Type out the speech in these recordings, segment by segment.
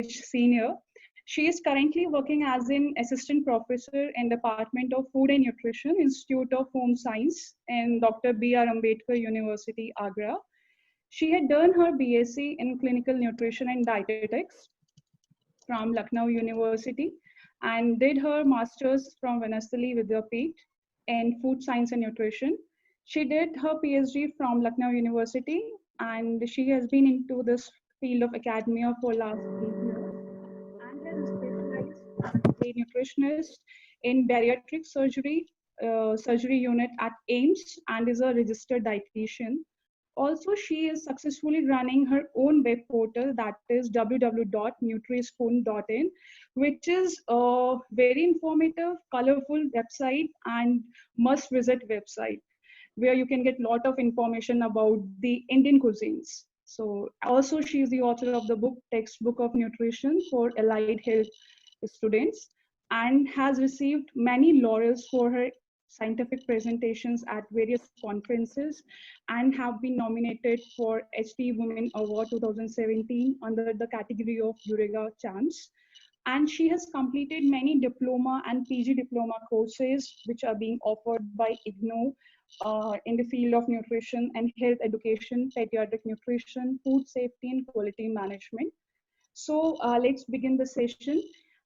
Senior. She is currently working as an assistant professor in Department of Food and Nutrition, Institute of Home Science in Dr. B.R. Ambedkar University, Agra. She had done her BSc in Clinical Nutrition and Dietetics from Lucknow University and did her master's from Vanasthali Vidyapeeth in Food Science and Nutrition. She did her PhD from Lucknow University and she has been into this field of academia for last 8 years and has specialized as a nutritionist in bariatric surgery unit at AIMS and is a registered dietitian. Also, she is successfully running her own web portal that is www.nutrispoon.in, which is a very informative, colorful website and must visit website where you can get a lot of information about the Indian cuisines. So also she is the author of the book Textbook of Nutrition for Allied Health Students and has received many laurels for her scientific presentations at various conferences and have been nominated for HT Women Award 2017 under the category of Durega Chance. And she has completed many diploma and PG diploma courses which are being offered by IGNOU in the field of nutrition and health education, pediatric nutrition, food safety, and quality management. So let's begin the session.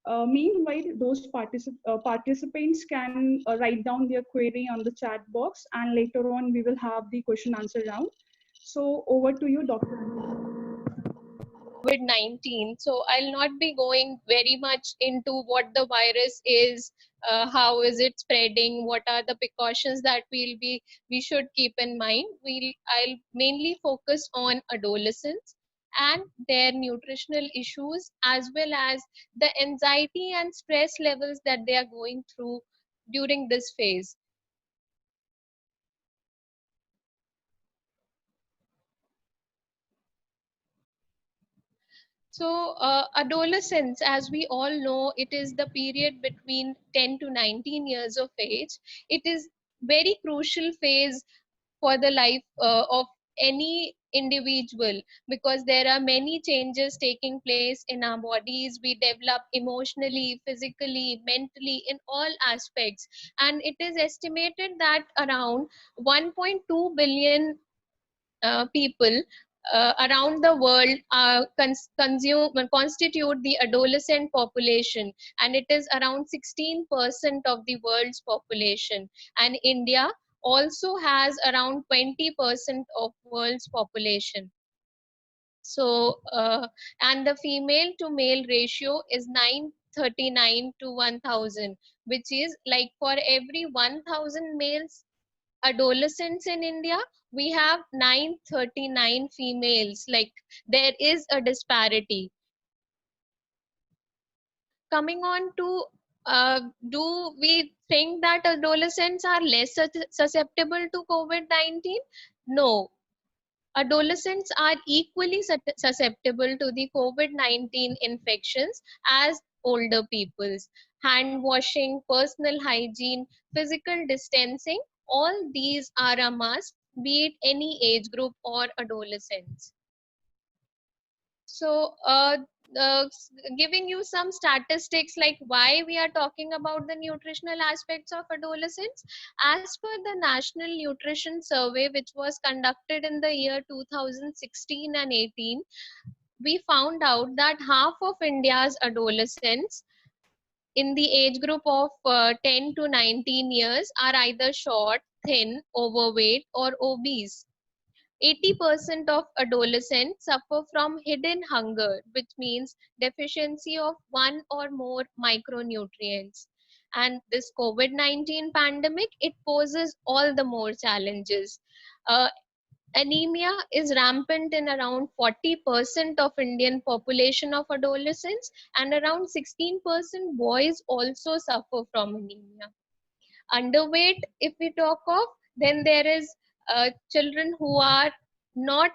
Meanwhile, those participants can write down their query on the chat box, and later on we will have the question answer round. So over to you, Dr. COVID-19. So I'll not be going very much into what the virus is, how is it spreading, what are the precautions that we should keep in mind. I'll mainly focus on adolescents and their nutritional issues, as well as the anxiety and stress levels that they are going through during this phase. So adolescence, as we all know, it is the period between 10 to 19 years of age. It is very crucial phase for the life of any individual, because there are many changes taking place in our bodies. We develop emotionally, physically, mentally, in all aspects. And it is estimated that around 1.2 billion people around the world constitute the adolescent population, and it is around 16% of the world's population. And India also has around 20% of world's population. So and the female to male ratio is 939 to 1000, which is like for every 1000 males adolescents in India, we have 939 females. Like, there is a disparity. Coming on to do we think that adolescents are less susceptible to COVID-19? No. Adolescents are equally susceptible to the COVID-19 infections as older peoples. Hand washing, personal hygiene, physical distancing, all these are a must, be it any age group or adolescents. So giving you some statistics like why we are talking about the nutritional aspects of adolescents. As per the National Nutrition Survey, which was conducted in the year 2016 and 18, we found out that half of India's adolescents in the age group of 10 to 19 years are either short, thin, overweight, or obese. 80% of adolescents suffer from hidden hunger, which means deficiency of one or more micronutrients. And this COVID-19 pandemic, it poses all the more challenges. Anemia is rampant in around 40% of Indian population of adolescents, and around 16% boys also suffer from anemia. Underweight, if we talk of, then there is children who are not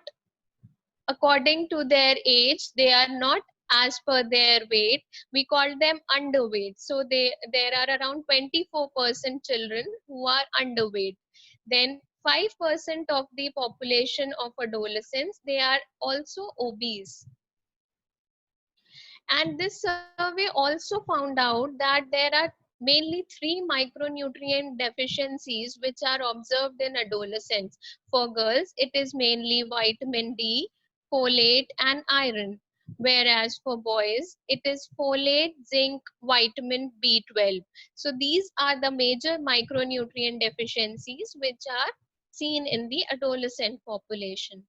according to their age, they are not as per their weight, we call them underweight. So there are around 24% children who are underweight. Then 5% of the population of adolescents, they are also obese. And this survey also found out that there are mainly three micronutrient deficiencies which are observed in adolescents. For girls, it is mainly vitamin D, folate, and iron. Whereas for boys, it is folate, zinc, vitamin B12. So these are the major micronutrient deficiencies which are seen in the adolescent population.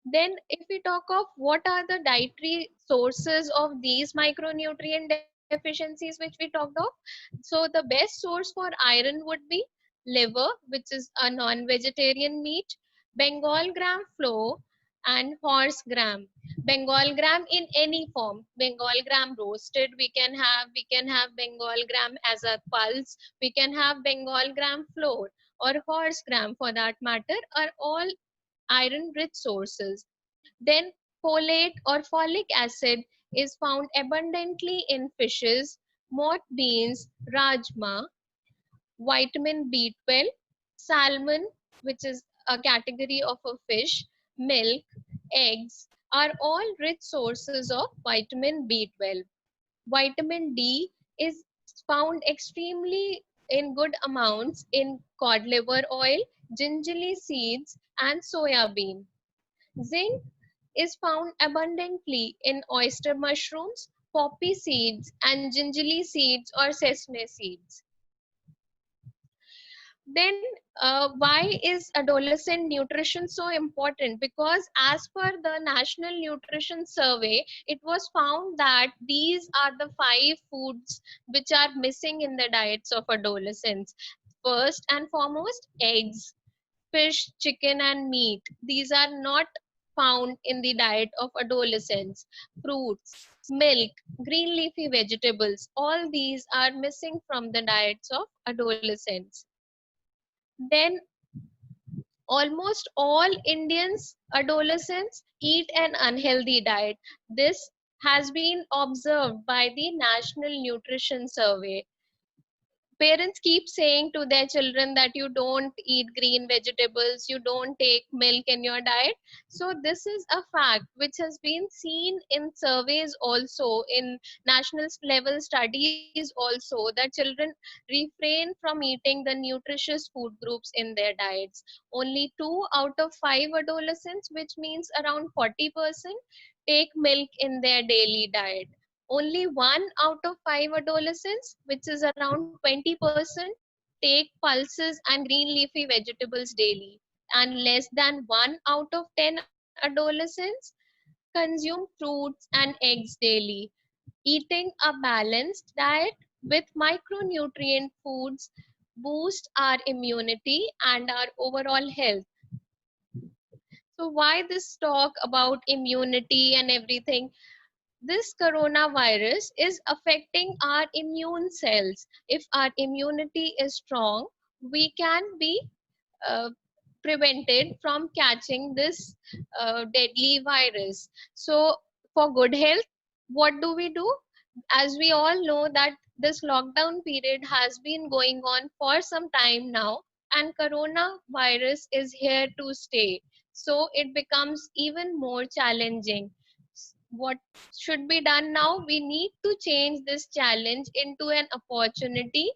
Then, if we talk of what are the dietary sources of these micronutrient deficiencies which we talked of, so the best source for iron would be liver, which is a non-vegetarian meat, Bengal gram flour, and horse gram. Bengal gram in any form, Bengal gram roasted, we can have Bengal gram as a pulse, we can have Bengal gram flour or horse gram for that matter, are all iron rich sources. Then folate or folic acid is found abundantly in fishes, moth beans, rajma, vitamin B12, salmon, which is a category of a fish, milk, eggs are all rich sources of vitamin B12. Vitamin D is found extremely in good amounts in cod liver oil, gingerly seeds, and soya bean. Zinc is found abundantly in oyster mushrooms, poppy seeds, and gingerly seeds or sesame seeds. Then, why is adolescent nutrition so important? Because as per the National Nutrition Survey, it was found that these are the five foods which are missing in the diets of adolescents. First and foremost, eggs, fish, chicken, and meat. These are not found in the diet of adolescents. Fruits, milk, green leafy vegetables, all these are missing from the diets of adolescents. Then almost all Indians adolescents eat an unhealthy diet. This has been observed by the National Nutrition Survey. Parents keep saying to their children that you don't eat green vegetables, you don't take milk in your diet. So this is a fact which has been seen in surveys also, in national level studies also, that children refrain from eating the nutritious food groups in their diets. Only 2 out of 5 adolescents, which means around 40%, take milk in their daily diet. Only 1 out of 5 adolescents, which is around 20%, take pulses and green leafy vegetables daily. And less than 1 out of 10 adolescents consume fruits and eggs daily. Eating a balanced diet with micronutrient foods boost our immunity and our overall health. So why this talk about immunity and everything? This coronavirus is affecting our immune cells. If our immunity is strong, we can be uh, prevented from catching this deadly virus. So for good health, what do we do? As we all know that this lockdown period has been going on for some time now, and coronavirus is here to stay, so it becomes even more challenging. What should be done now? We need to change this challenge into an opportunity,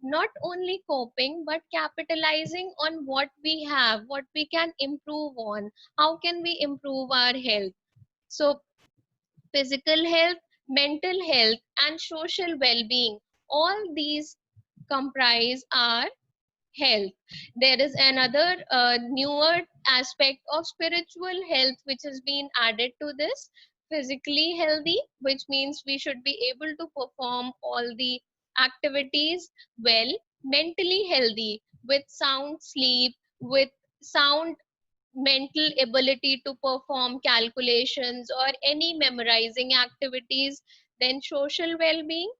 not only coping but capitalizing on what we have, what we can improve on. How can we improve our health? So physical health, mental health, and social well-being, all these comprise our health. There is another newer aspect of spiritual health which has been added to this. Physically healthy, which means we should be able to perform all the activities well. Mentally healthy, with sound sleep, with sound mental ability to perform calculations or any memorizing activities. Then social well-being,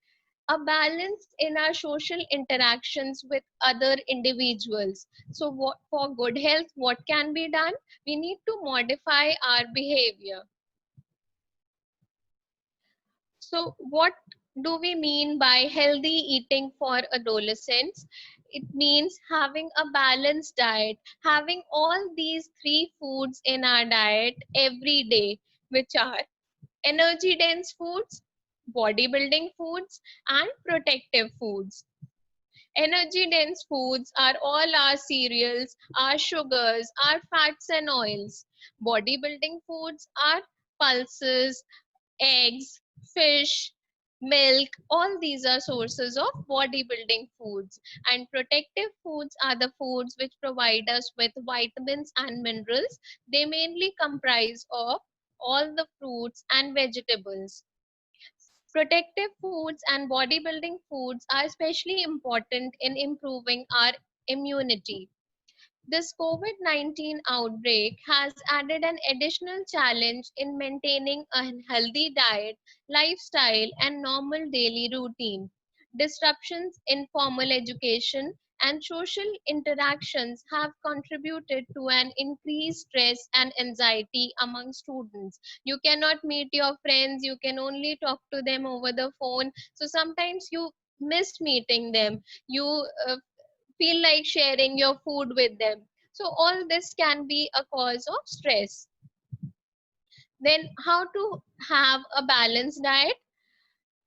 a balance in our social interactions with other individuals. So for good health, what can be done? We need to modify our behavior. So what do we mean by healthy eating for adolescents? It means having a balanced diet, having all these three foods in our diet every day, which are energy dense foods, bodybuilding foods, and protective foods. Energy dense foods are all our cereals, our sugars, our fats and oils. Bodybuilding foods are pulses, eggs, fish, milk. All these are sources of bodybuilding foods. And protective foods are the foods which provide us with vitamins and minerals. They mainly comprise of all the fruits and vegetables. Protective foods and bodybuilding foods are especially important in improving our immunity. This COVID-19 outbreak has added an additional challenge in maintaining a healthy diet, lifestyle, and normal daily routine. Disruptions in formal education and social interactions have contributed to an increased stress and anxiety among students. You cannot meet your friends, you can only talk to them over the phone. So sometimes you miss meeting them. You feel like sharing your food with them. So all this can be a cause of stress. Then how to have a balanced diet?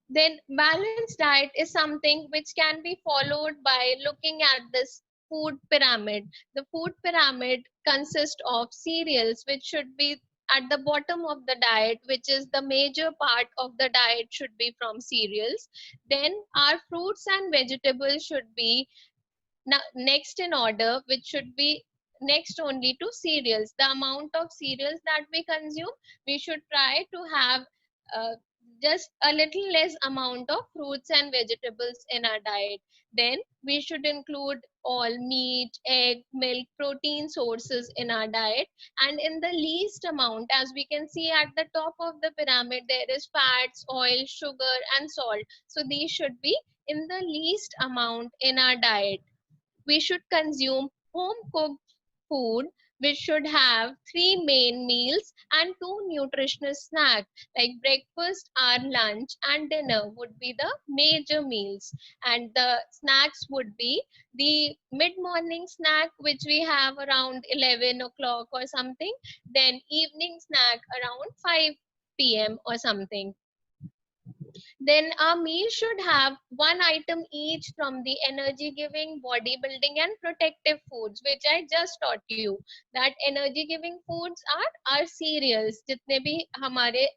Then balanced diet is something which can be followed by looking at this food pyramid. The food pyramid consists of cereals, which should be at the bottom of the diet, which is the major part of the diet should be from cereals. Then our fruits and vegetables should be next in order, which should be next only to cereals. The amount of cereals that we consume, we should try to have uh, just a little less amount of fruits and vegetables in our diet. Then we should include all meat, egg, milk, protein sources in our diet, and in the least amount, as we can see at the top of the pyramid, there is fats, oil, sugar, and salt. So these should be in the least amount in our diet. We should consume home cooked food, which should have three main meals and two nutritious snacks. Like breakfast, our lunch, and dinner would be the major meals, and the snacks would be the mid morning snack, which we have around 11 o'clock or something, then evening snack around 5 p.m. or something. Then our meal should have one item each from the energy giving, bodybuilding, and protective foods, which I just taught you. That energy giving foods are our cereals. जितने भी हमारे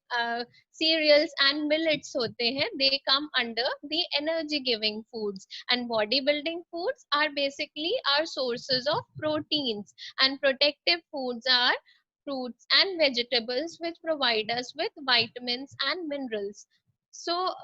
cereals and millets होते हैं, they come under the energy giving foods. And bodybuilding foods are basically our sources of proteins. And protective foods are fruits and vegetables, which provide us with vitamins and minerals. So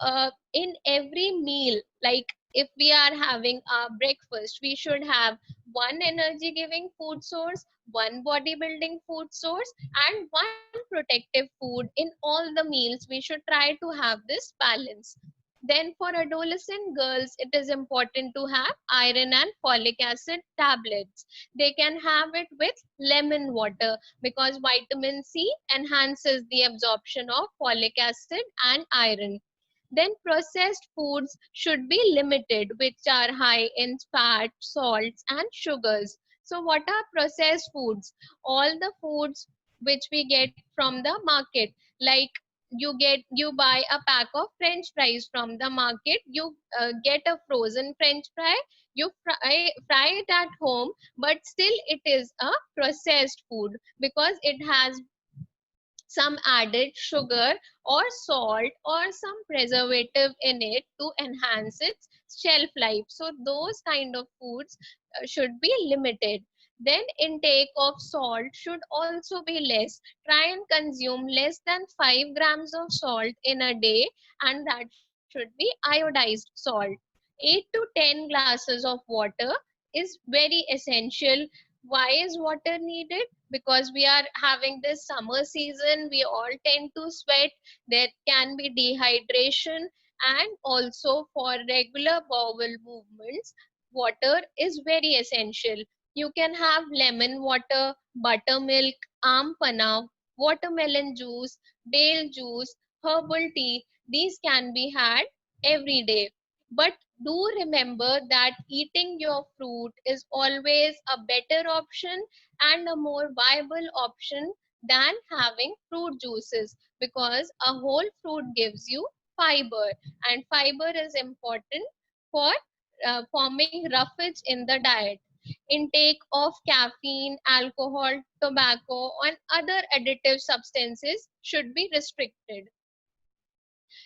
in every meal, like if we are having a breakfast, we should have one energy giving food source, one bodybuilding food source, and one protective food in all the meals. We should try to have this balance. Then for adolescent girls, it is important to have iron and folic acid tablets. They can have it with lemon water, because vitamin C enhances the absorption of folic acid and iron. Then processed foods should be limited, which are high in fat, salts, and sugars. So what are processed foods? All the foods which we get from the market, like you buy a pack of french fries from the market, you get a frozen french fry, you fry it at home, but still it is a processed food because it has some added sugar or salt or some preservative in it to enhance its shelf life. So those kind of foods should be limited. Then intake of salt should also be less. Try and consume less than 5 grams of salt in a day, and that should be iodized salt. 8 to 10 glasses of water is very essential. Why is water needed? Because we are having this summer season, we all tend to sweat, there can be dehydration, and also for regular bowel movements, water is very essential. You can have lemon water, buttermilk, aam panna, watermelon juice, dale juice, herbal tea. These can be had every day. But do remember that eating your fruit is always a better option and a more viable option than having fruit juices, because a whole fruit gives you fiber, and fiber is important for forming roughage in the diet. Intake of caffeine, alcohol, tobacco, and other additive substances should be restricted.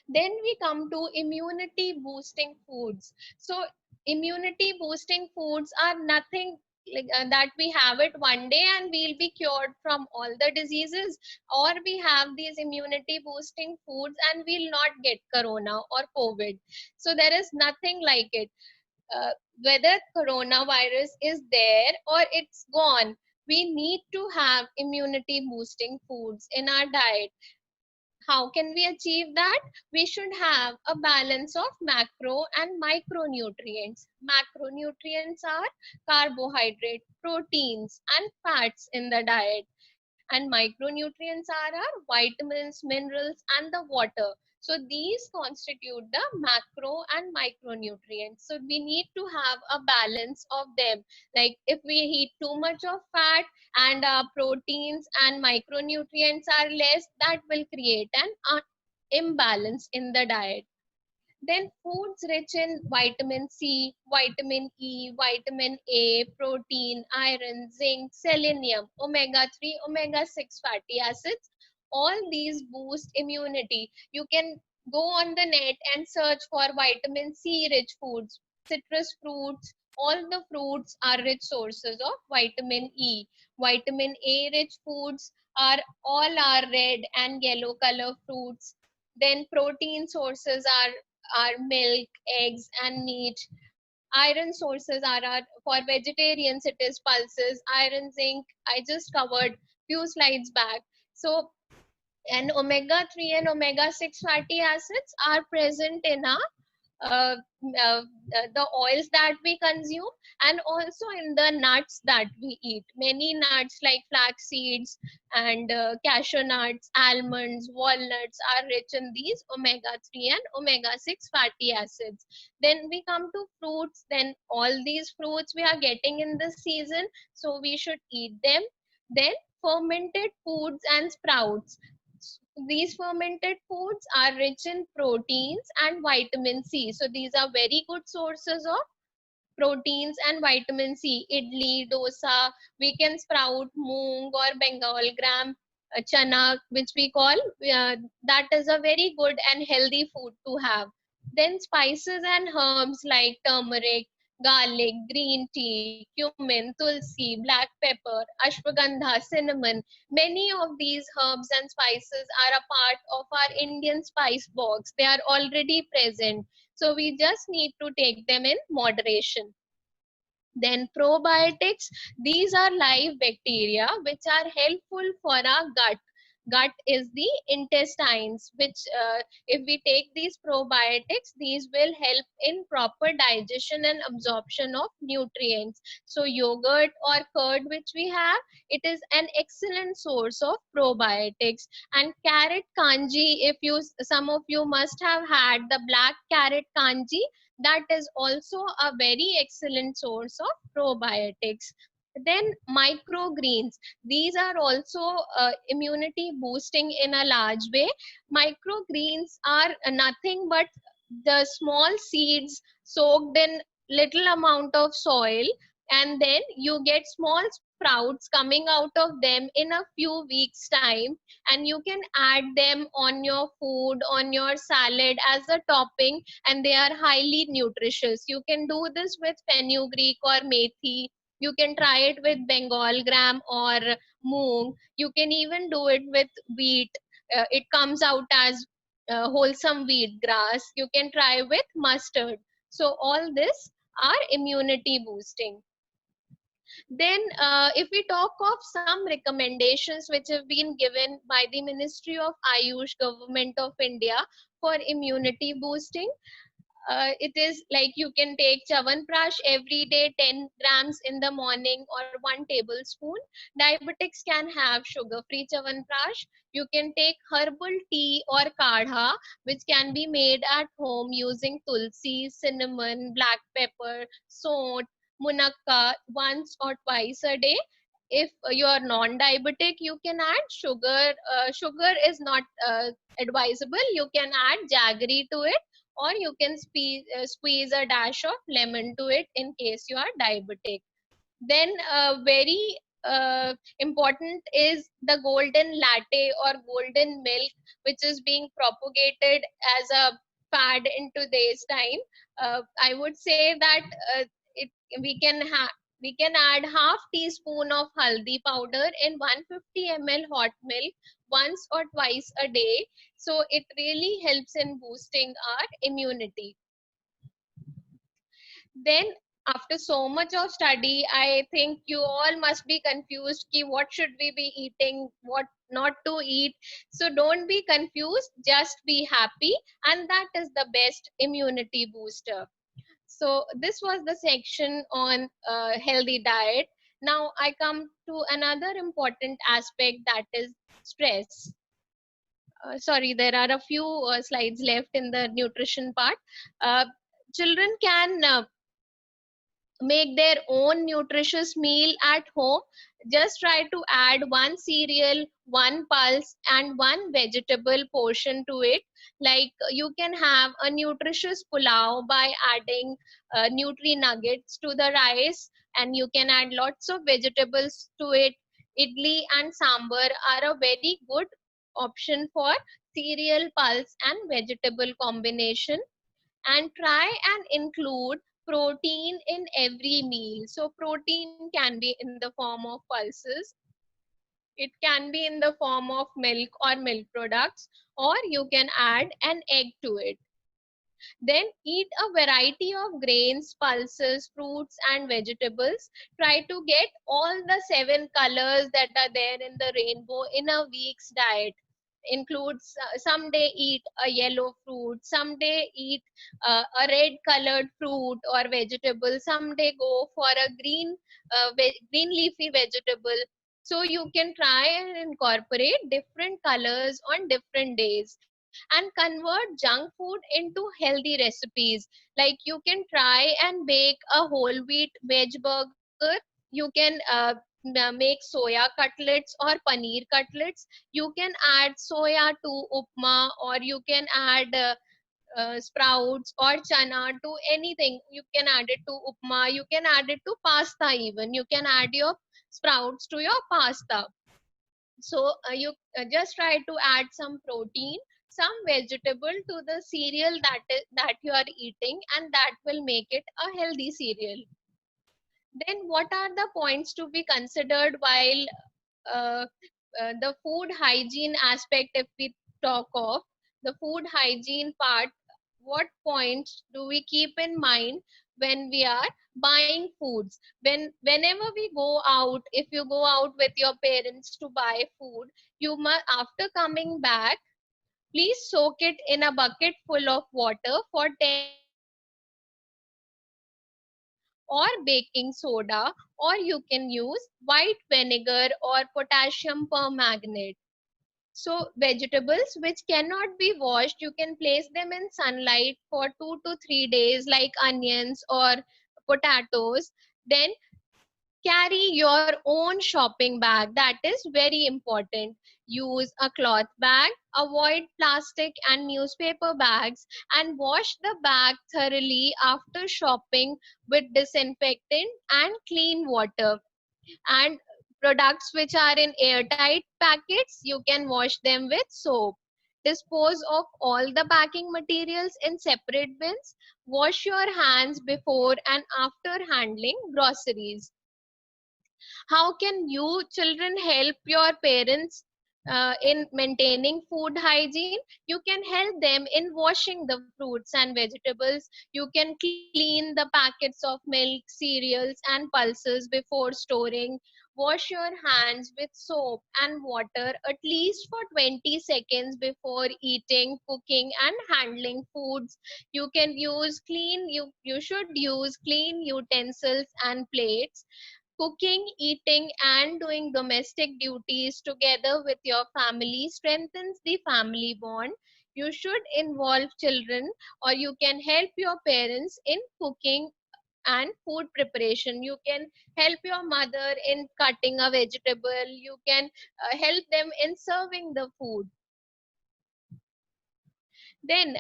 Then we come to immunity boosting foods. So immunity boosting foods are nothing like that we have it one day and we'll be cured from all the diseases, or we have these immunity boosting foods and we'll not get corona or COVID. So there is nothing like it. uh, Whether coronavirus is there or it's gone, we need to have immunity boosting foods in our diet. How can we achieve that? We should have a balance of macro and micronutrients. Macronutrients are carbohydrate, proteins, and fats in the diet, and micronutrients are our vitamins, minerals, and the water. So these constitute the macro and micronutrients. So we need to have a balance of them. Like if we eat too much of fat and proteins and micronutrients are less, that will create an imbalance in the diet. Then foods rich in vitamin C, vitamin E, vitamin A, protein, iron, zinc, selenium, omega 3, omega 6 fatty acids, all these boost immunity. You can go on the net and search for vitamin C rich foods, citrus fruits. All the fruits are rich sources of vitamin E. Vitamin A rich foods are all our red and yellow color fruits. Then protein sources are milk, eggs, and meat. Iron sources are for vegetarians, it is pulses, iron, zinc. I just covered few slides back. So, and omega 3 and omega 6 fatty acids are present in our uh, the oils that we consume, and also in the nuts that we eat. Many nuts like flax seeds and cashew nuts, almonds, walnuts are rich in these omega 3 and omega 6 fatty acids. Then we come to fruits. Then all these fruits we are getting in this season, so we should eat them. Then fermented foods and sprouts. These fermented foods are rich in proteins and vitamin C. So these are very good sources of proteins and vitamin C. Idli, dosa, we can sprout moong or Bengal gram, chana, which we call, that is a very good and healthy food to have. Then spices and herbs like turmeric, garlic, green tea, cumin, tulsi, black pepper, ashwagandha, cinnamon. Many of these herbs and spices are a part of our Indian spice box. They are already present. So we just need to take them in moderation. Then probiotics, these are live bacteria which are helpful for our gut. Gut is the intestines, which if we take these probiotics, these will help in proper digestion and absorption of nutrients. So yogurt or curd which we have, it is an excellent source of probiotics. And carrot kanji, if you, some of you must have had the black carrot kanji, that is also a very excellent source of probiotics. Then microgreens, these are also immunity boosting in a large way. Microgreens are nothing but the small seeds soaked in little amount of soil, and then you get small sprouts coming out of them in a few weeks time, and you can add them on your food, on your salad as a topping, and they are highly nutritious. You can do this with fenugreek or methi. You can try it with Bengal gram or moong. You can even do it with wheat. It comes out as wholesome wheat grass. You can try with mustard. So all this are immunity boosting. Then, if we talk of some recommendations which have been given by the Ministry of Ayush, Government of India, for immunity boosting, it is like you can take chawanprash every day, 10 grams in the morning or 1 tablespoon. Diabetics can have sugar free chawanprash. You can take herbal tea or kadha, which can be made at home using tulsi, cinnamon, black pepper, sont, munakka, once or twice a day. if you are non-diabetic, you can add sugar. Sugar is not advisable. You can add jaggery to it, or you can squeeze a dash of lemon to it in case you are diabetic. Then very important is the golden latte or golden milk, which is being propagated as a fad in today's time. I would say that it we can have we can add half teaspoon of haldi powder in 150 ml hot milk once or twice a day. So it really helps in boosting our immunity. Then after so much of study, I think you all must be confused ki what should we be eating, what not to eat. So don't be confused, just be happy, and that is the best immunity booster. So this was the section on healthy diet. Now I come to another important aspect, that is stress. Sorry, there are a few slides left in the nutrition part. uh, Children can make their own nutritious meal at home. Just try to add one cereal, one pulse, and one vegetable portion to it. Like you can have a nutritious pulao by adding nutri nuggets to the rice, and you can add lots of vegetables to it. Idli and sambar are a very good option for cereal, pulse, and vegetable combination. And try and include protein in every meal. So protein can be in the form of pulses, it can be in the form of milk or milk products, or you can add an egg to it. Then eat a variety of grains, pulses, fruits, and vegetables. Try to get all the 7 colors that are there in the rainbow in a week's diet. Includes someday eat a yellow fruit, someday eat a red colored fruit or vegetable, someday go for a green leafy vegetable. So you can try and incorporate different colors on different days, and convert junk food into healthy recipes. Like you can try and bake a whole wheat veg burger. You can make soya cutlets or paneer cutlets. You can add soya to upma, or you can add sprouts or chana to anything. You can add it to upma, you can add it to pasta, even you can add your sprouts to your pasta. So you just try to add some protein, some vegetable to the cereal that you are eating, and that will make it a healthy cereal. Then what are the points to be considered while uh, the food hygiene aspect? If we talk of the food hygiene part, what points do we keep in mind when we are buying foods? Whenever we go out, if you go out with your parents to buy food, you must, after coming back, please soak it in a bucket full of water for 10 to 15 minutes with salt or baking soda, or you can use white vinegar or potassium permanganate. So vegetables which cannot be washed, you can place them in sunlight for 2 to 3 days, like onions or potatoes. Then carry your own shopping bag. That is very important. Use a cloth bag, avoid plastic and newspaper bags, and wash the bag thoroughly after shopping with disinfectant and clean water. And products which are in airtight packets, you can wash them with soap. Dispose of all the packing materials in separate bins. Wash your hands before and after handling groceries. How can you children help your parents in maintaining food hygiene? You can help them in washing the fruits and vegetables. You can clean the packets of milk, cereals, and pulses before storing. Wash your hands with soap and water at least for 20 seconds before eating, cooking, and handling foods. You should use clean utensils and plates. Cooking, eating, and doing domestic duties together with your family strengthens the family bond. You should involve children, or you can help your parents in cooking and food preparation. You can help your mother in cutting a vegetable. You can help them in serving the food. Then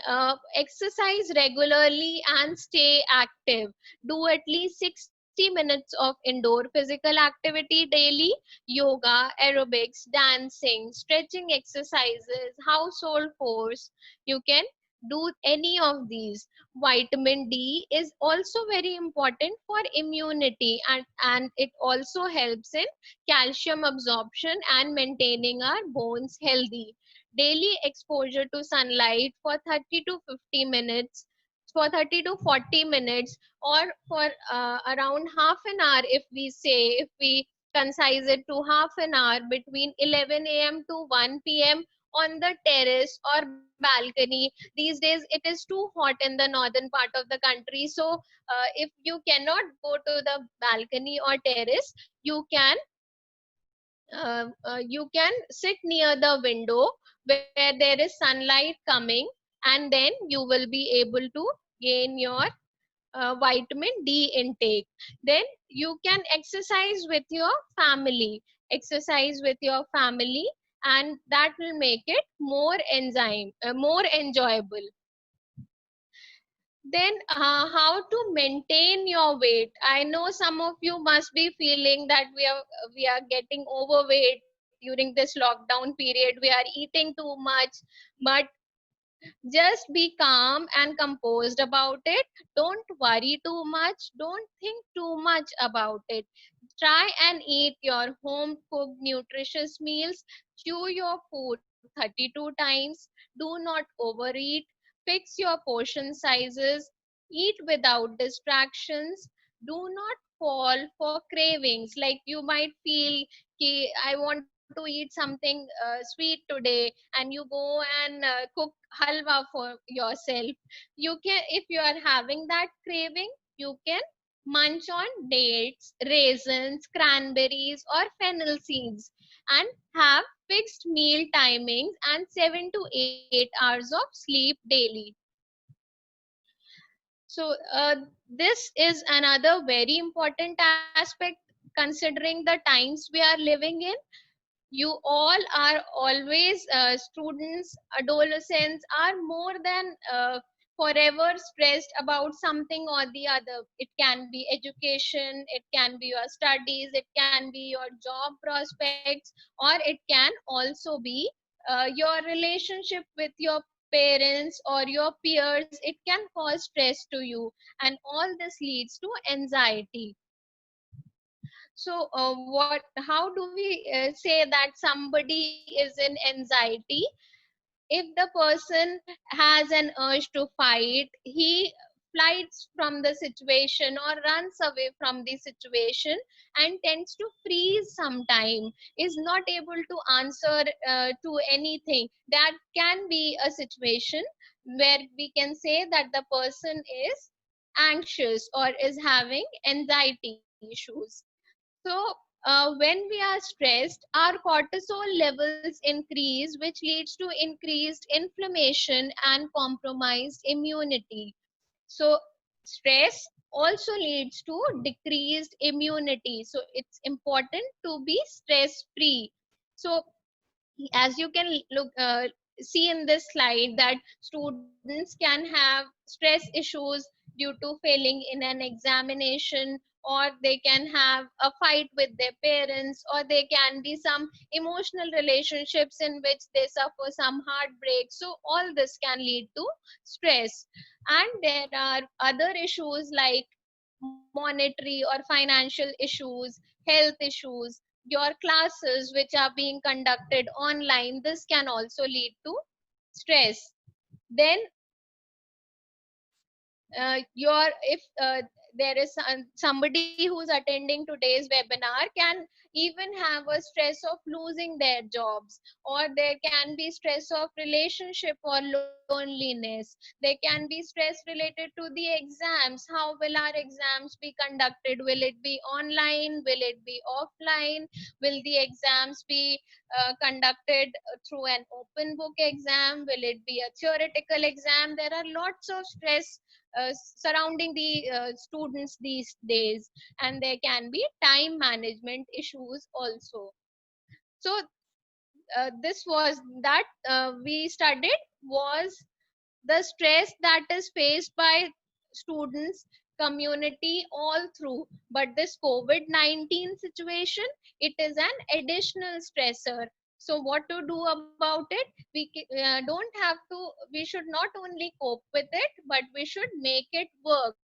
exercise regularly and stay active. Do at least 60 minutes of indoor physical activity daily. Yoga, aerobics, dancing, stretching exercises, household chores. You can do any of these. Vitamin D is also very important for immunity, and it also helps in calcium absorption and maintaining our bones healthy. Daily exposure to sunlight for 30 to 50 minutes, for 30 to 40 minutes, or for around half an hour, if we concise it to half an hour, between 11 a.m. to 1 p.m. on the terrace or balcony. These days it is too hot in the northern part of the country, so if you cannot go to the balcony or terrace, you can you can sit near the window where there is sunlight coming, and then you will be able to gain your vitamin D intake. Then you can exercise with your family. Exercise with your family, and that will make it more enjoyable. Then how to maintain your weight? I know some of you must be feeling that we are getting overweight during this lockdown period. We are eating too much, but just be calm and composed about it. Don't worry too much. Don't think too much about it. Try and eat your home cooked nutritious meals. Chew your food 32 times. Do not overeat. Fix your portion sizes. Eat without distractions. Do not fall for cravings. Like you might feel, ki, I want to eat something sweet today, and you go and cook halwa for yourself. You can, if you are having that craving, you can munch on dates, raisins, cranberries, or fennel seeds, and have fixed meal timings and 7 to 8 hours of sleep daily. So, this is another very important aspect, considering the times we are living in. You all are always students, adolescents are more than forever stressed about something or the other. It can be education, it can be your studies, it can be your job prospects, or it can also be your relationship with your parents or your peers. It can cause stress to you, and all this leads to anxiety. So how do we say that somebody is in anxiety? If the person has an urge to fight, he flights from the situation or runs away from the situation and tends to freeze sometime, is not able to answer to anything. That can be a situation where we can say that the person is anxious or is having anxiety issues. So, when we are stressed, our cortisol levels increase, which leads to increased inflammation and compromised immunity. So, stress also leads to decreased immunity. So, it's important to be stress free. So, as you can look see in this slide, that students can have stress issues due to failing in an examination, or they can have a fight with their parents, or there can be some emotional relationships in which they suffer some heartbreak. So all this can lead to stress. And there are other issues like monetary or financial issues, health issues, your classes which are being conducted online. This can also lead to stress. Then your if there is somebody who's attending today's webinar can even have a stress of losing their jobs, or there can be stress of relationship or loneliness. There can be stress related to the exams. How will our exams be conducted? Will it be online? Will it be offline? Will the exams be conducted through an open book exam? Will it be a theoretical exam? There are lots of stress surrounding the student students these days, and there can be time management issues also. So this was that we studied was the stress that is faced by students, community all through. But this COVID-19 situation, it is an additional stressor. So what to do about it? We don't have to, we should not only cope with it, but we should make it work.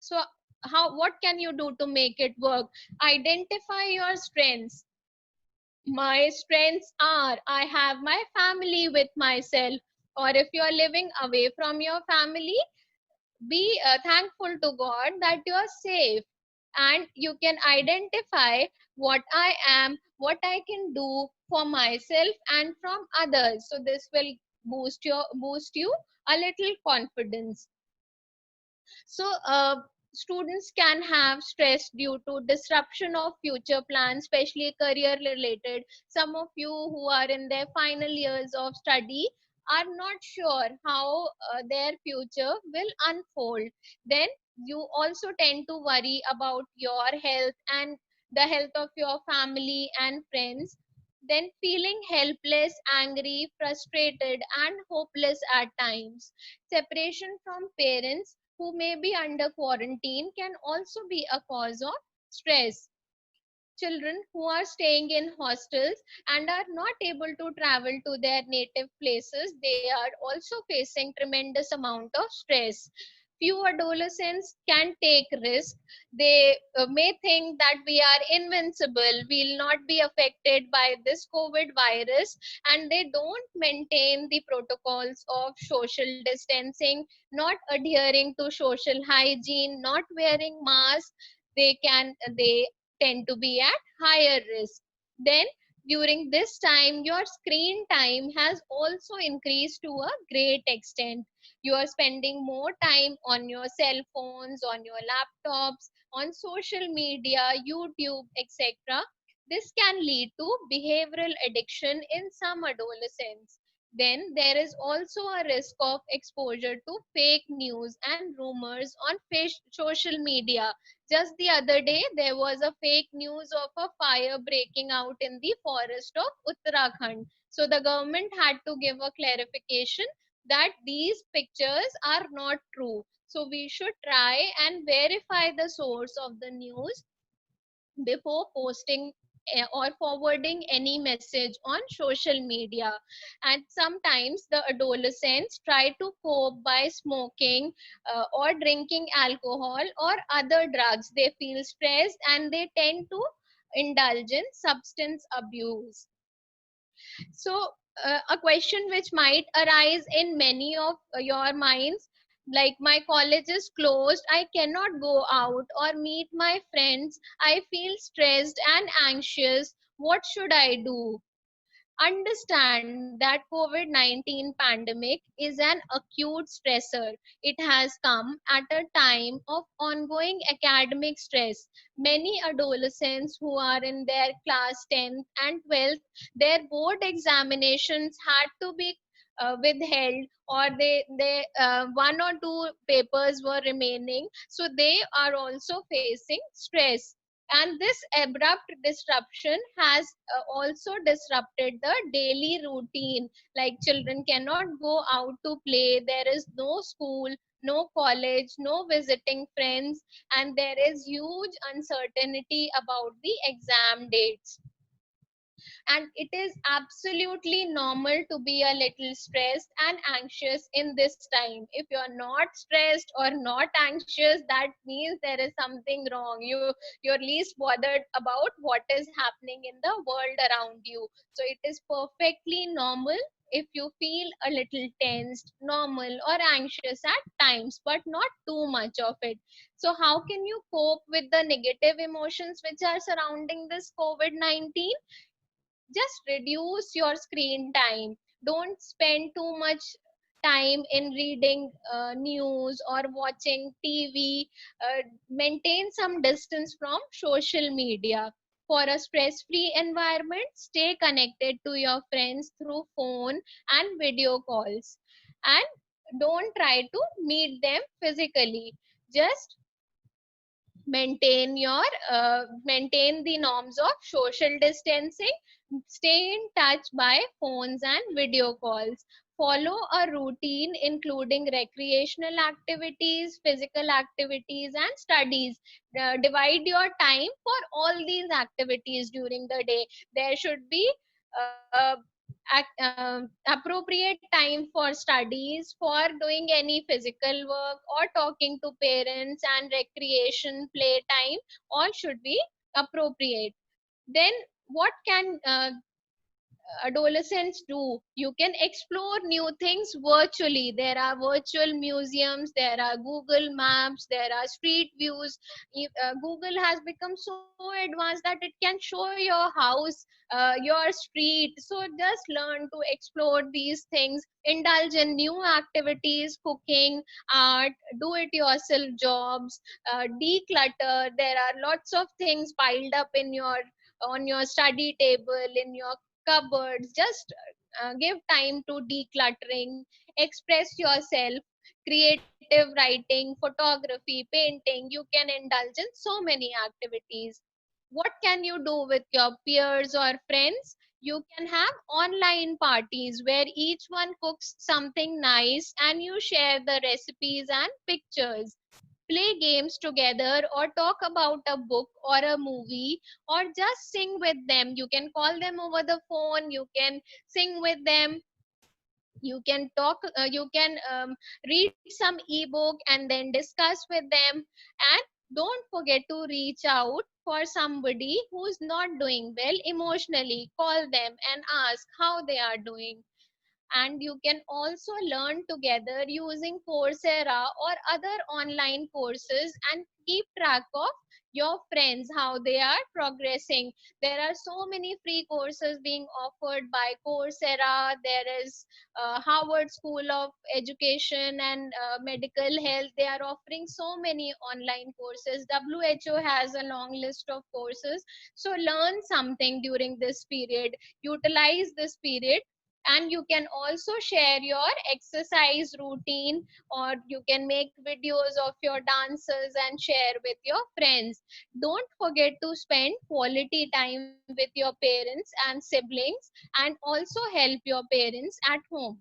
So how, what can you do to make it work? Identify your strengths. My strengths are, I have my family with myself. Or if you are living away from your family, be thankful to God that you are safe, and you can identify what I am, what I can do for myself and from others. So this will boost you a little confidence. So students can have stress due to disruption of future plans, especially career related. Some of you who are in their final years of study are not sure how their future will unfold. Then you also tend to worry about your health and the health of your family and friends. Then feeling helpless, angry, frustrated and hopeless at times. Separation from parents who may be under quarantine can also be a cause of stress. Children who are staying in hostels and are not able to travel to their native places, they are also facing tremendous amount of stress. Few adolescents can take risk. They may think that we are invincible, we'll not be affected by this COVID virus, and they don't maintain the protocols of social distancing, not adhering to social hygiene, not wearing masks. They tend to be at higher risk. Then during this time, your screen time has also increased to a great extent. You are spending more time on your cell phones, on your laptops, on social media, YouTube, etc. This can lead to behavioral addiction in some adolescents. Then there is also a risk of exposure to fake news and rumors on social media. Just the other day, there was a fake news of a fire breaking out in the forest of Uttarakhand. So the government had to give a clarification that these pictures are not true. So we should try and verify the source of the news before posting or forwarding any message on social media. And sometimes the adolescents try to cope by smoking or drinking alcohol or other drugs. They feel stressed and they tend to indulge in substance abuse. So a question which might arise in many of your minds, like, my college is closed, I cannot go out or meet my friends, I feel stressed and anxious, what should I do? Understand that COVID-19 pandemic is an acute stressor. It has come at a time of ongoing academic stress. Many adolescents who are in their class 10th and 12th, their board examinations had to be withheld, or they one or two papers were remaining, so they are also facing stress. And this abrupt disruption has also disrupted the daily routine. Like, children cannot go out to play, there is no school, no college, no visiting friends, and there is huge uncertainty about the exam dates. And it is absolutely normal to be a little stressed and anxious in this time. If you are not stressed or not anxious, that means there is something wrong. You're least bothered about what is happening in the world around you. So it is perfectly normal if you feel a little tensed, normal or anxious at times, but not too much of it. So how can you cope with the negative emotions which are surrounding this COVID-19? Just reduce your screen time. Don't spend too much time in reading news or watching TV. Maintain some distance from social media. For a stress free environment, stay connected to your friends through phone and video calls, and don't try to meet them physically. Just maintain the norms of social distancing, stay in touch by phones and video calls, follow a routine including recreational activities, physical activities and studies. Divide your time for all these activities during the day. There should be uh, appropriate time for studies, for doing any physical work, or talking to parents, and recreation play time all should be appropriate. Then what can adolescents do? You can explore new things virtually. There are virtual museums, there are Google Maps, there are street views. Google has become so advanced that it can show your house, your street. So just learn to explore these things, indulge in new activities, cooking, art, do it yourself jobs, declutter. There are lots of things piled up in your on your study table, in your cupboards. Just give time to decluttering, express yourself, creative writing, photography, painting. You can indulge in so many activities. What can you do with your peers or friends? You can have online parties where each one cooks something nice and you share the recipes and pictures. Play games together or talk about a book or a movie, or just sing with them. You can call them over the phone, you can sing with them, you can talk, you can read some ebook and then discuss with them. And don't forget to reach out for somebody who's not doing well emotionally. Call them and ask how they are doing. And you can also learn together using Coursera or other online courses, and keep track of your friends, how they are progressing. There are so many free courses being offered by Coursera. There is Harvard School of Education and Medical Health. They are offering so many online courses. WHO has a long list of courses. So learn something during this period, utilize this period. And you can also share your exercise routine, or you can make videos of your dances and share with your friends. Don't forget to spend quality time with your parents and siblings, and also help your parents at home.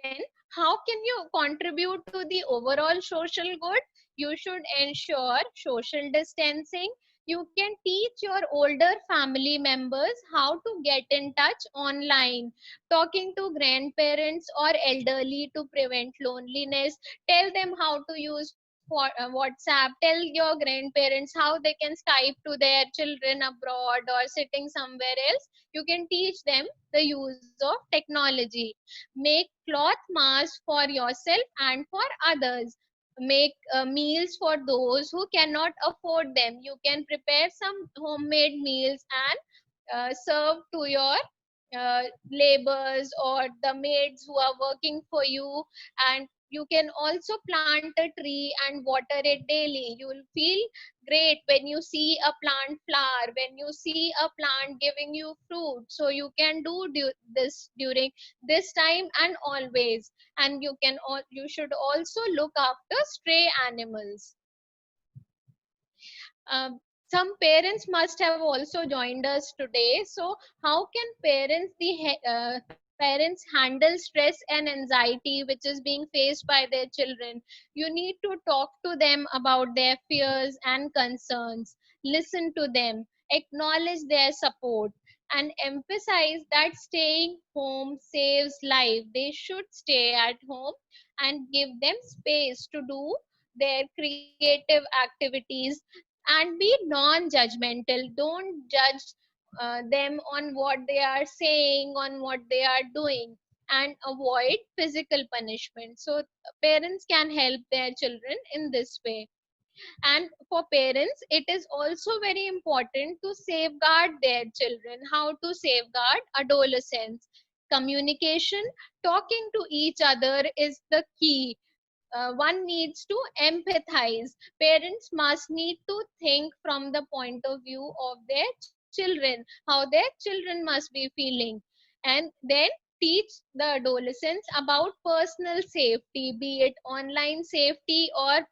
Then how can you contribute to the overall social good? You should ensure social distancing. You can teach your older family members how to get in touch online, talking to grandparents or elderly to prevent loneliness. Tell them how to use WhatsApp. Tell your grandparents how they can Skype to their children abroad or sitting somewhere else. You can teach them the use of technology. Make cloth masks for yourself and for others. Make meals for those who cannot afford them. You can prepare some homemade meals and serve to your laborers or the maids who are working for you. And you can also plant a tree and water it daily. You will feel great when you see a plant flower, when you see a plant giving you fruit. So you can this during this time and always. And you should also look after stray animals. um, some parents must have also joined us today. So how can parents handle stress and anxiety which is being faced by their children? You need to talk to them about their fears and concerns, listen to them, acknowledge their support, and emphasize that staying home saves life. They should stay at home, and give them space to do their creative activities. And be non-judgmental. Don't judge them on what they are saying, on what they are doing. And avoid physical punishment. So parents can help their children in this way. And for parents, it is also very important to safeguard their children. How to safeguard adolescents? Communication. Talking to each other is the key. One needs to empathize. Parents must need to think from the point of view of their children, how their children must be feeling. And then teach the adolescents about personal safety, be it online safety or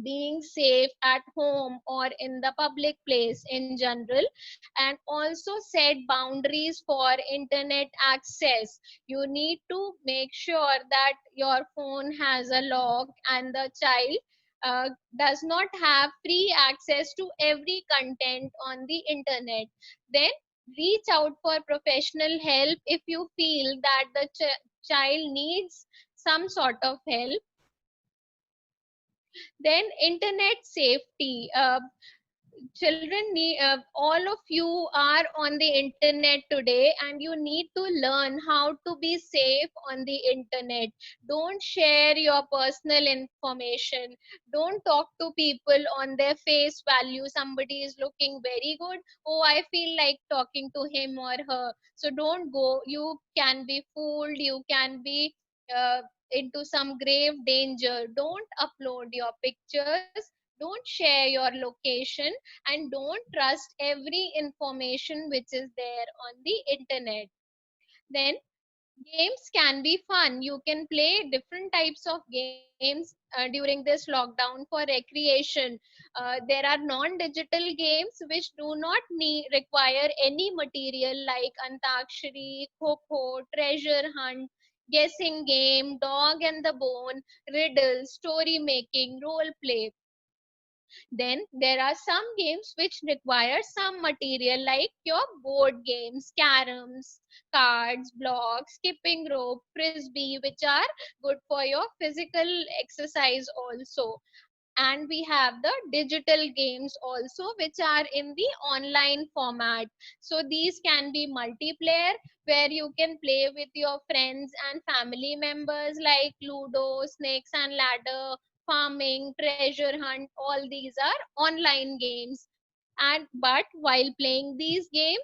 being safe at home or in the public place in general, and also set boundaries for internet access. You need to make sure that your phone has a lock and the child does not have free access to every content on the internet. Then reach out for professional help if you feel that the child needs some sort of help. Then internet safety. Children need, all of you are on the internet today, and you need to learn how to be safe on the internet. Don't share your personal information. Don't talk to people on their face value. Somebody is looking very good, oh, I feel like talking to him or her, so don't go. You can be fooled, you can be into some grave danger. Don't upload your pictures, don't share your location, and don't trust every information which is there on the internet. Then games can be fun. You can play different types of games during this lockdown for recreation. There are non-digital games which do not require any material, like antakshari, kho, treasure hunt, guessing game, dog and the bone, riddle, story making, role play. Then there are some games which require some material, like your board games, caroms, cards, blocks, skipping rope, frisbee, which are good for your physical exercise also. And we have the digital games also, which are in the online format. So these can be multiplayer, where you can play with your friends and family members, like ludo, snakes and ladder, farming, treasure hunt. All these are online games. And but while playing these games,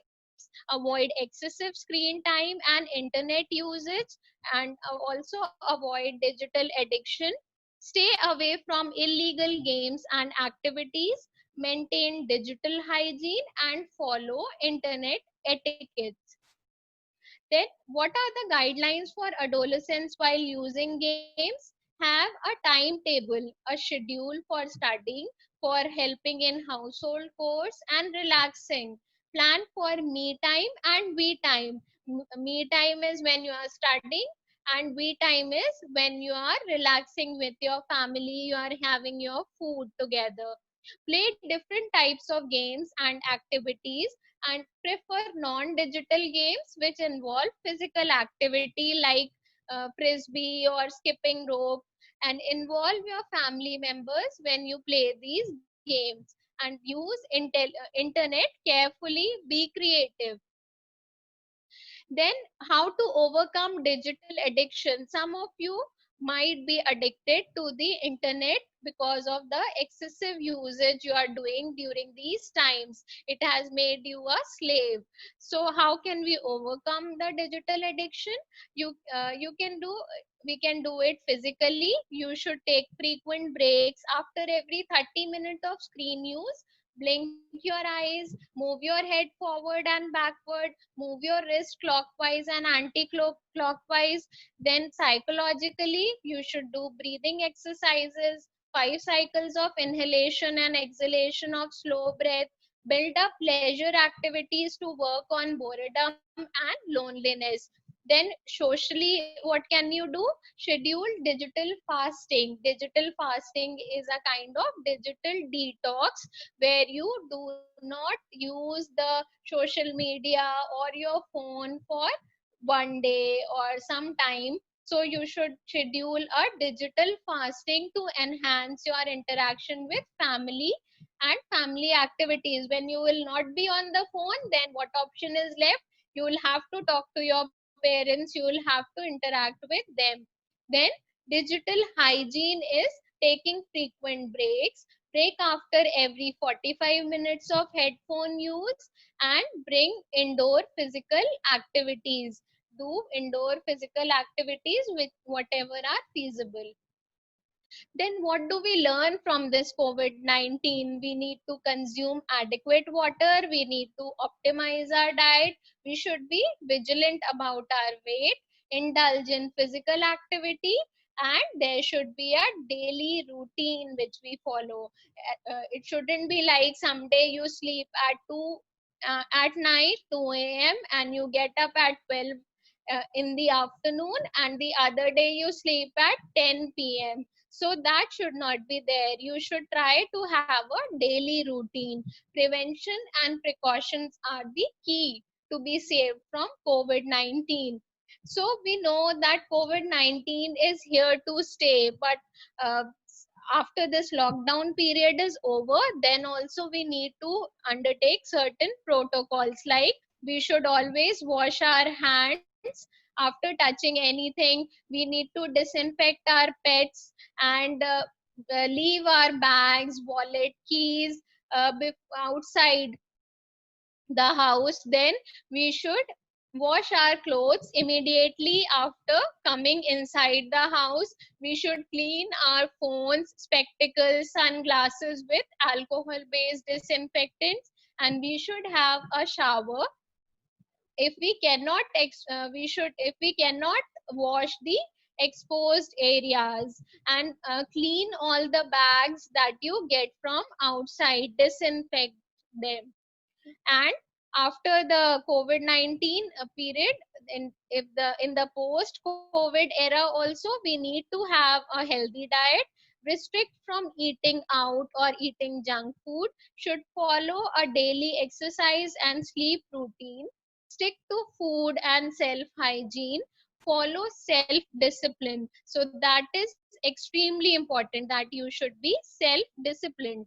avoid excessive screen time and internet usage, and also avoid digital addiction. Stay away from illegal games and activities, maintain digital hygiene, and follow internet etiquettes. Then, what are the guidelines for adolescents while using games? Have a timetable, a schedule for studying, for helping in household chores, and relaxing. Plan for me time and we time. Me time is when you are studying, and we time is when you are relaxing with your family, you are having your food together. Play different types of games and activities, and prefer non-digital games which involve physical activity, like frisbee or skipping rope, and involve your family members when you play these games, and use internet carefully. Be creative. Then, how to overcome digital addiction. Some of you might be addicted to the internet because of the excessive usage you are doing during these times. It has made you a slave. So how can we overcome the digital addiction? You can do, we can do it physically. You should take frequent breaks after every 30 minutes of screen use. Blink your eyes, move your head forward and backward, move your wrist clockwise and anti-clockwise. Then psychologically, you should do breathing exercises, 5 cycles of inhalation and exhalation of slow breath. Build up leisure activities to work on boredom and loneliness. Then socially, what can you do? Schedule digital fasting. Digital fasting is a kind of digital detox, where you do not use the social media or your phone for one day or some time. So you should schedule a digital fasting to enhance your interaction with family and family activities. When you will not be on the phone, then what option is left? You will have to talk to your parents, you will have to interact with them. Then digital hygiene is taking frequent breaks. Break after every 45 minutes of headphone use, and bring indoor physical activities. Do indoor physical activities with whatever are feasible. Then what do we learn from this COVID-19? We need to consume adequate water, we need to optimize our diet, we should be vigilant about our weight, indulge in physical activity, and there should be a daily routine which we follow. It shouldn't be like someday you sleep at 2 at night 2 a.m. and you get up at 12 in the afternoon, and the other day you sleep at 10 p.m. So that should not be there. You should try to have a daily routine. Prevention and precautions are the key to be saved from COVID-19. So we know that COVID-19 is here to stay, but uh, after this lockdown period is over, then also we need to undertake certain protocols, like we should always wash our hands after touching anything. We need to disinfect our pets, and leave our bags, wallet, keys outside the house. Then we should wash our clothes immediately after coming inside the house. We should clean our phones, spectacles, sunglasses with alcohol based disinfectants, and we should have a shower. If we cannot we should if we cannot wash the exposed areas, and clean all the bags that you get from outside, disinfect them. And after the COVID-19 period, in the post COVID era also, we need to have a healthy diet, restrict from eating out or eating junk food, should follow a daily exercise and sleep routine, stick to food and self hygiene, follow self discipline. So that is extremely important, that you should be self disciplined.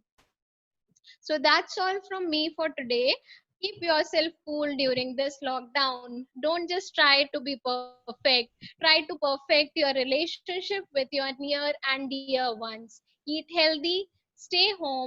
So that's all from me for today. Keep yourself cool during this lockdown. Don't just try to be perfect. Try to perfect your relationship with your near and dear ones. Eat healthy, stay home,